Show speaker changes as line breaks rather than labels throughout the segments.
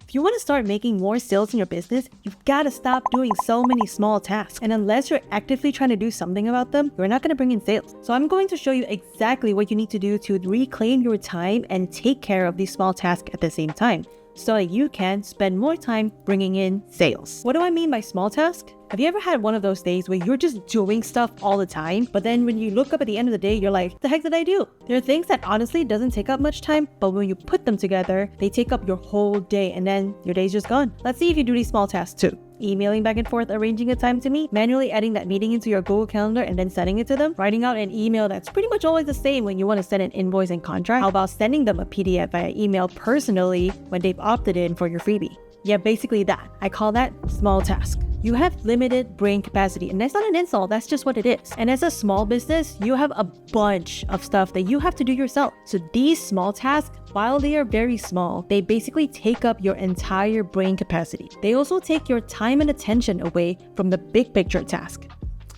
If you want to start making more sales in your business, you've got to stop doing so many small tasks. And unless you're actively trying to do something about them, you're not going to bring in sales. So I'm going to show you exactly what you need to do to reclaim your time and take care of these small tasks at the same time, so that you can spend more time bringing in sales. What do I mean by small task? Have you ever had one of those days where you're just doing stuff all the time, but then when you look up at the end of the day, you're like, the heck did I do? There are things that honestly doesn't take up much time, but when you put them together, they take up your whole day and then your day's just gone. Let's see if you do these small tasks too. Emailing back and forth, arranging a time to meet, manually adding that meeting into your Google Calendar and then sending it to them, writing out an email that's pretty much always the same when you want to send an invoice and contract. How about sending them a PDF via email personally when they've opted in for your freebie? Yeah, basically that. I call that small task. You have limited brain capacity, and that's not an insult, that's just what it is. And as a small business, you have a bunch of stuff that you have to do yourself. So these small tasks, while they are very small, they basically take up your entire brain capacity. They also take your time and attention away from the big picture task,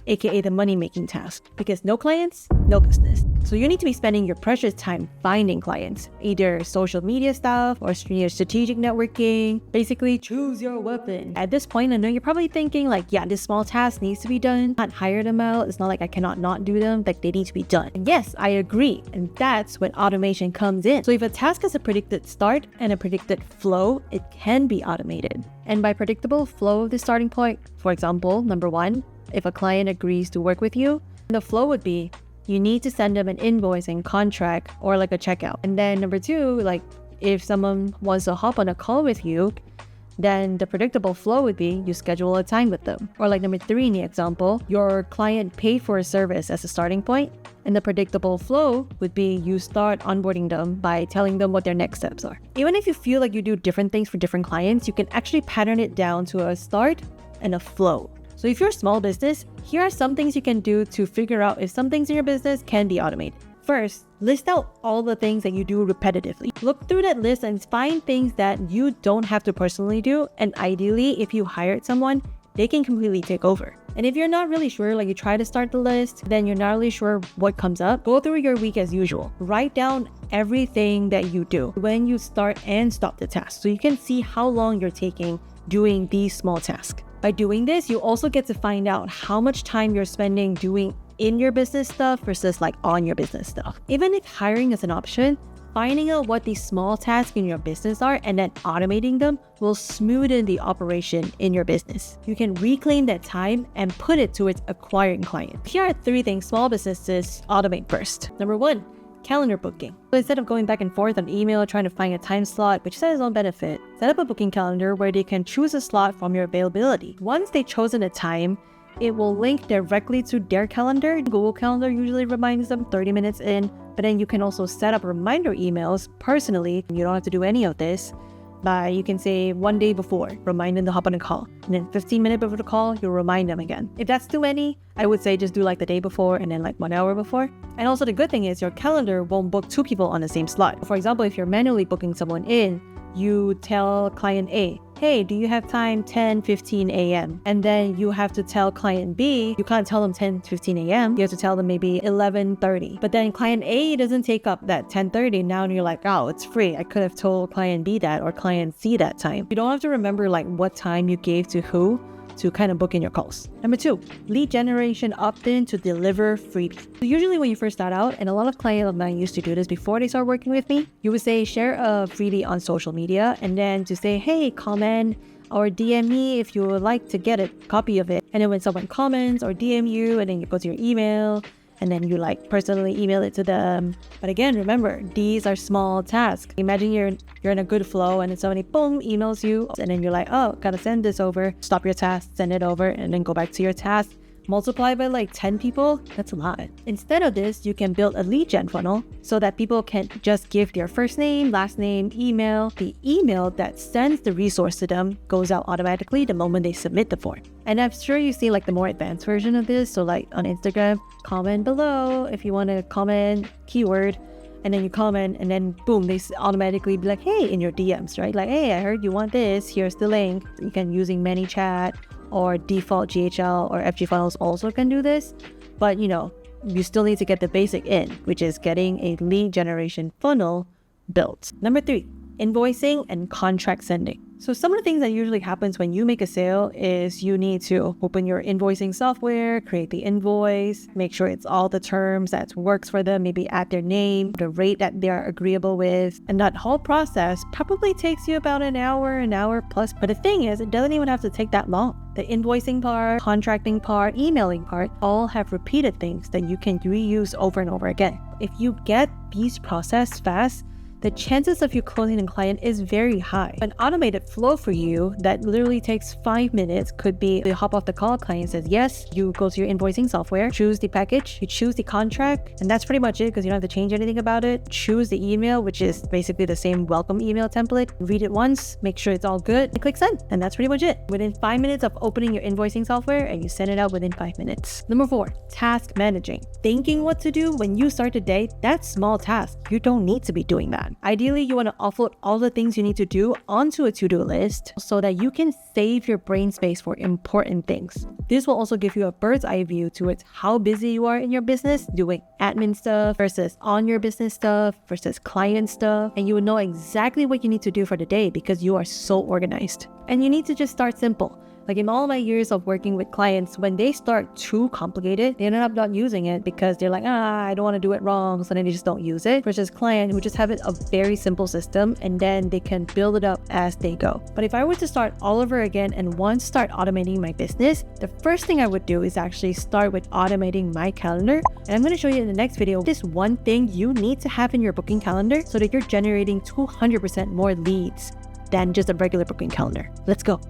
aka the money-making task, because no clients, no business. So you need to be spending your precious time finding clients, either social media stuff or your strategic networking. Basically, choose your weapon. At this point, I know you're probably thinking like, yeah, this small task needs to be done. I can't hire them out. It's not like I cannot not do them. Like, they need to be done. And yes, I agree. And that's when automation comes in. So if a task has a predicted start and a predicted flow, it can be automated. And by predictable flow of the starting point, for example, number one, if a client agrees to work with you, the flow would be you need to send them an invoicing contract or like a checkout. And then number two, like if someone wants to hop on a call with you, then the predictable flow would be you schedule a time with them. Or like number three in the example, your client paid for a service as a starting point, and the predictable flow would be you start onboarding them by telling them what their next steps are. Even if you feel like you do different things for different clients, you can actually pattern it down to a start and a flow. So if you're a small business, here are some things you can do to figure out if some things in your business can be automated. First, list out all the things that you do repetitively. Look through that list and find things that you don't have to personally do. And ideally, if you hired someone, they can completely take over. And if you're not really sure, like you try to start the list, then you're not really sure what comes up, go through your week as usual. Write down everything that you do when you start and stop the task, so you can see how long you're taking doing these small tasks. By doing this, you also get to find out how much time you're spending doing in your business stuff versus like on your business stuff. Even if hiring is an option, finding out what these small tasks in your business are and then automating them will smoothen the operation in your business. You can reclaim that time and put it towards acquiring clients. Here are 3 things small businesses automate first. Number 1, calendar booking. So instead of going back and forth on email trying to find a time slot, which has its own benefit, set up a booking calendar where they can choose a slot from your availability. Once they've chosen a time, it will link directly to their calendar. Google Calendar usually reminds them 30 minutes in, but then you can also set up reminder emails personally. You don't have to do any of this. You can say 1 day before, remind them to hop on a call. And then 15 minutes before the call, you'll remind them again. If that's too many, I would say just do like the day before and then like 1 hour before. And also the good thing is your calendar won't book 2 people on the same slot. For example, if you're manually booking someone in, you tell client A, hey, do you have time 10:15 a.m.? And then you have to tell client B, you can't tell them 10:15 a.m. You have to tell them maybe 11:30. But then client A doesn't take up that 10:30. Now you're like, oh, it's free. I could have told client B that or client C that time. You don't have to remember like what time you gave to who to kind of book in your calls. Number 2, lead generation opt-in to deliver freebies. So usually when you first start out, and a lot of clients of mine used to do this before they start working with me, you would say share a freebie on social media and then to say, hey, comment or DM me if you would like to get a copy of it. And then when someone comments or DM you and then you go to your email and then you like personally email it to them. But again, remember, these are small tasks. Imagine you're in a good flow and then somebody boom emails you and then you're like, oh, gotta send this over. Stop your task, send it over, and then go back to your task. Multiply by like 10 people, that's a lot. Instead of this, you can build a lead gen funnel so that people can just give their first name, last name, email. The email that sends the resource to them goes out automatically the moment they submit the form. And I'm sure you see like the more advanced version of this. So like on Instagram, comment below if you want to comment keyword, and then you comment and then boom, they automatically be like, hey, in your DMs, right? Like, hey, I heard you want this, here's the link. You can using ManyChat or default GHL or FG funnels also can do this, but you still need to get the basic in, which is getting a lead generation funnel built. Number 3, invoicing and contract sending. So some of the things that usually happens when you make a sale is you need to open your invoicing software, create the invoice, make sure it's all the terms that works for them, maybe add their name, the rate that they're agreeable with. And that whole process probably takes you about an hour plus. But the thing is, it doesn't even have to take that long. The invoicing part, contracting part, emailing part, all have repeated things that you can reuse over and over again. If you get these processed fast, the chances of you closing a client is very high. An automated flow for you that literally takes 5 minutes could be you hop off the call, client says yes, you go to your invoicing software, choose the package, you choose the contract, and that's pretty much it because you don't have to change anything about it. Choose the email, which is basically the same welcome email template. Read it once, make sure it's all good, and click send. And that's pretty much it. Within 5 minutes of opening your invoicing software, and you send it out within 5 minutes. Number 4, task managing. Thinking what to do when you start the day, that's small task. You don't need to be doing that. Ideally, you want to offload all the things you need to do onto a to-do list so that you can save your brain space for important things. This will also give you a bird's eye view towards how busy you are in your business, doing admin stuff versus on your business stuff versus client stuff. And you will know exactly what you need to do for the day because you are so organized. And you need to just start simple. Like in all my years of working with clients, when they start too complicated, they end up not using it because they're like, I don't want to do it wrong. So then they just don't use it. Versus client who just have it a very simple system and then they can build it up as they go. But if I were to start all over again and once start automating my business, the first thing I would do is actually start with automating my calendar. And I'm going to show you in the next video, this one thing you need to have in your booking calendar so that you're generating 200% more leads than just a regular booking calendar. Let's go.